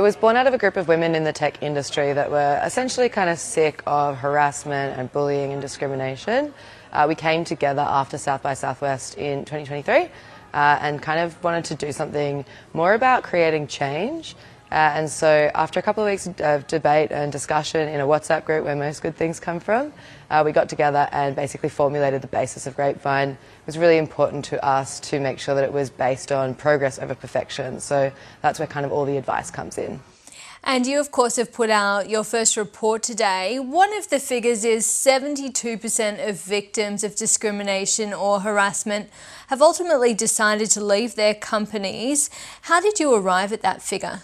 It was born out of a group of women in the tech industry that were essentially kind of sick of harassment and bullying and discrimination. We came together after South by Southwest in 2023 and kind of wanted to do something more about creating change. And so after a couple of weeks of debate and discussion in a WhatsApp group where most good things come from, we got together and basically formulated the basis of Grapevine. It was really important to us to make sure that it was based on progress over perfection. So that's where kind of all the advice comes in. And you, of course, have put out your first report today. One of the figures is 72% of victims of discrimination or harassment have ultimately decided to leave their companies. How did you arrive at that figure?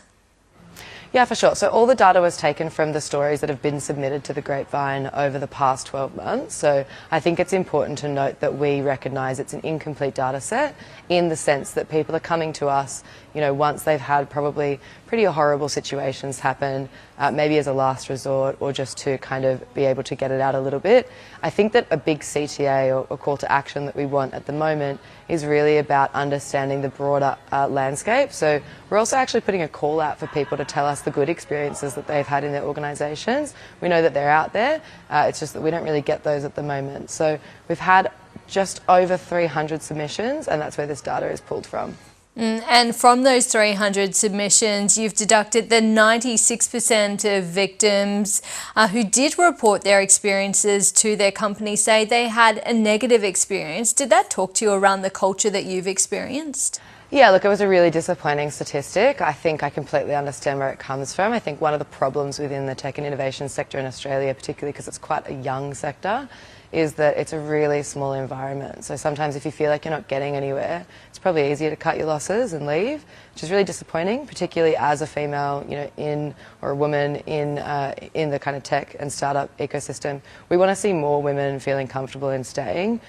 Yeah, for sure. So all the data was taken from the stories that have been submitted to the Grapevine over the past 12 months. So I think it's important to note that we recognise it's an incomplete data set in the sense that people are coming to us, you know, once they've had probably pretty horrible situations happen, maybe as a last resort or just to kind of be able to get it out a little bit. I think that a big CTA or call to action that we want at the moment is really about understanding the broader landscape. So we're also actually putting a call out for people to tell us the good experiences that they've had in their organisations. We know that they're out there, it's just that we don't really get those at the moment. So we've had just over 300 submissions, and that's where this data is pulled from. And from those 300 submissions, you've deducted the 96% of victims who did report their experiences to their company say they had a negative experience. Did that talk to you around the culture that you've experienced? Yeah, look, it was a really disappointing statistic. I think I completely understand where it comes from. I think one of the problems within the tech and innovation sector in Australia, particularly because it's quite a young sector, is that it's a really small environment. So sometimes if you feel like you're not getting anywhere, it's probably easier to cut your losses and leave, which is really disappointing, particularly as a female, you know, or a woman in the kind of tech and startup ecosystem. We want to see more women feeling comfortable in staying.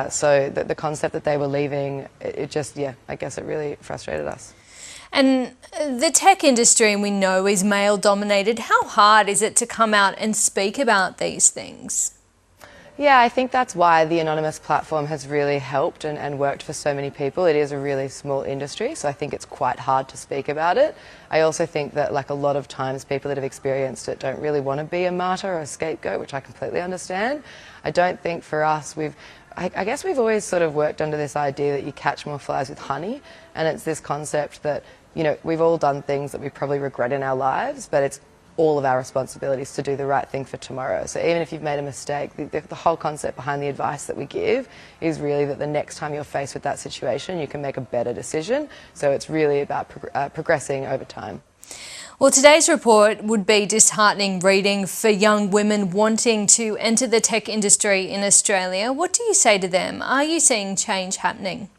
So the concept that they were leaving, it just, yeah, I guess it really frustrated us. And the tech industry, we know, is male dominated. How hard is it to come out and speak about these things? Yeah, I think that's why the Anonymous platform has really helped and worked for so many people. It is a really small industry, so I think it's quite hard to speak about it. I also think that, like, a lot of times people that have experienced it don't really want to be a martyr or a scapegoat, which I completely understand. I don't think for us, I guess we've always sort of worked under this idea that you catch more flies with honey, and it's this concept that, you know, we've all done things that we probably regret in our lives, but it's all of our responsibilities to do the right thing for tomorrow. So even if you've made a mistake, the whole concept behind the advice that we give is really that the next time you're faced with that situation, you can make a better decision. So it's really about progressing over time. Well, today's report would be disheartening reading for young women wanting to enter the tech industry in Australia. What do you say to them? Are you seeing change happening?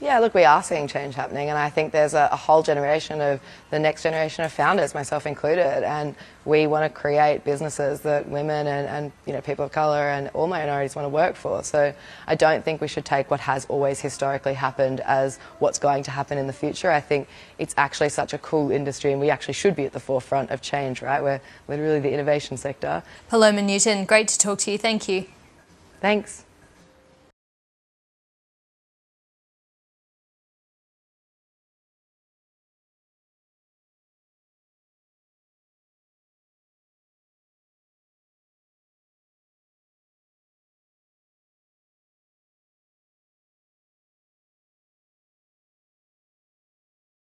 Yeah, look, we are seeing change happening, and I think there's a whole generation of the next generation of founders, myself included, and we want to create businesses that women and you know, people of colour and all minorities want to work for. So I don't think we should take what has always historically happened as what's going to happen in the future. I think it's actually such a cool industry, and we actually should be at the forefront of change, right? We're really the innovation sector. Paloma Newton, great to talk to you. Thank you. Thanks.